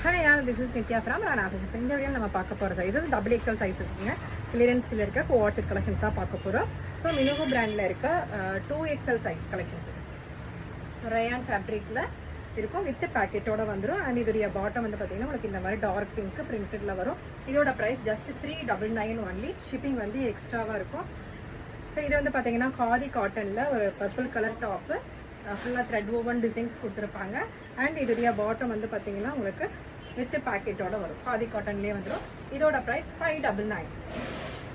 Hi, this is Nitya from Rana Fashions. இந்த வீடியோல நம்ம பார்க்க போற சைஸஸ் டபுள் எக்ஸ்எல் சைஸஸ்ங்க. கிளியரன்ஸ்ல இருக்க கோஆர்செட் கலெக்ஷன்ஸ் தான் பார்க்க போறோம். ஸோ மினோகோ பிராண்ட்ல இருக்க 2XL சைஸ் கலெக்ஷன்ஸ் ரயான் ஃபேப்ரிக்ல இருக்கும் வித் பேக்கெட்டோட வந்துடும். அண்ட் இதோடைய பாட்டம் வந்து பார்த்தீங்கன்னா உங்களுக்கு இந்த மாதிரி டார்க் பிங்க் பிரிண்டட்ல வரும். இதோட ப்ரைஸ் ஜஸ்ட் 399 ஒன்லி. ஷிப்பிங் வந்து எக்ஸ்ட்ராவாக இருக்கும். ஸோ இது வந்து பார்த்தீங்கன்னா காதி காட்டனில் ஒரு பர்பிள் கலர் டாப்பு ஃபுல்லாக த்ரெட் ஓவன் டிசைன்ஸ் கொடுத்துருப்பாங்க. அண்ட் இதோடைய பாட்டம் வந்து பார்த்தீங்கன்னா உங்களுக்கு வித் பேக்கெட்டோட வரும். காதி காட்டன்லேயே வந்துடும். இதோட ப்ரைஸ் 599.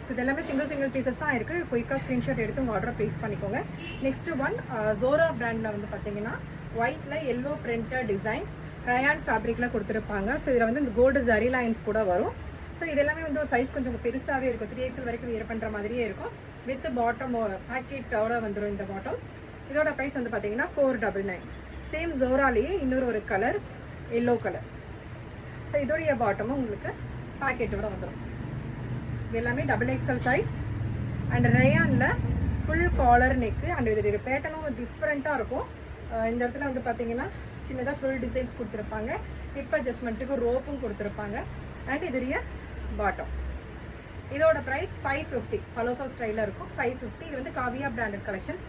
ஸோ இது எல்லாமே சிங்கிள் பீசஸ் தான் இருக்குது. குயிக்காக ஸ்க்ரீன்ஷாட் எடுத்து உங்கள் ஆர்டரை ப்ளேஸ் பண்ணிக்கோங்க. நெக்ஸ்ட் ஒன் ஜோரா பிராண்டில் வந்து பார்த்தீங்கன்னா ஒயிட்டில் எல்லோ பிரிண்டட் டிசைன்ஸ் ரயான் ஃபேப்ரிக்கில் கொடுத்துருப்பாங்க. ஸோ இதில் வந்து இந்த கோல்டு ஜரி லைன்ஸ் கூட வரும். ஸோ இது எல்லாமே வந்து ஒரு சைஸ் கொஞ்சம் பெருசாகவே இருக்கும். 3XL வரைக்கும் வியர் பண்ணுற மாதிரியே இருக்கும். வித் பாட்டம் பேக்கெட்டோட வந்துடும் இந்த பாட்டம். இதோட ப்ரைஸ் வந்து பார்த்தீங்கன்னா 499. சேம் ஜோராலேயே இன்னொரு ஒரு கலர் எல்லோ கலர். ஸோ இதோடைய பாட்டமும் உங்களுக்கு பேக்கெட்டோட வந்துடும். இது எல்லாமே XXL சைஸ். அண்ட் ரயானில் ஃபுல் காலர் நெக்கு அண்ட் இதோடைய பேட்டர்னும் டிஃப்ரெண்ட்டாக இருக்கும். இந்த இடத்துல வந்து பார்த்தீங்கன்னா சின்னதாக ஃபுல் டிசைன்ஸ் கொடுத்துருப்பாங்க. ஹிப் அட்ஜஸ்ட்மெண்ட்டுக்கு ரோப்பும் கொடுத்துருப்பாங்க. அண்ட் இதோடைய பாட்டம். இதோட ப்ரைஸ் 550. பலோசோ ஸ்டைலில் இருக்கும். 550. இது வந்து Kaviya branded collections.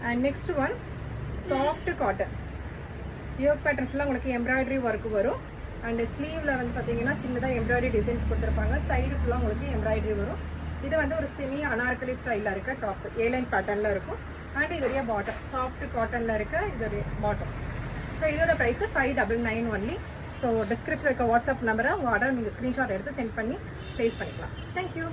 And next one soft cotton yoke pattern ஃபுல்லாக உங்களுக்கு எம்ப்ராய்டரி ஒர்க் வரும். அண்ட் ஸ்லீவில் வந்து பார்த்தீங்கன்னா சின்னதாக எம்ப்ராய்டரி டிசைன்ஸ் கொடுத்துருப்பாங்க. சைடு ஃபுல்லாக உங்களுக்கு எம்ப்ராய்டரி வரும். இது வந்து ஒரு செமி அனார்கலி ஸ்டைலில் இருக்க டாப் ஏலைன் பேட்டர்னில் இருக்கும். அண்ட் இதோடைய பாட்டம் சாஃப்ட் காட்டனில் இருக்க இதோடைய பாட்டம். ஸோ இதோட ப்ரைஸு 599 ஒன்லி. ஸோ டிஸ்கிரிப்ஷனில் இருக்க வாட்ஸ்அப் நம்பரை உங்கள் ஆர்டர் நீங்கள் ஸ்க்ரீன்ஷாட் எடுத்து சென்ட் பண்ணி ப்ளேஸ் பண்ணிக்கலாம். தேங்க்யூ.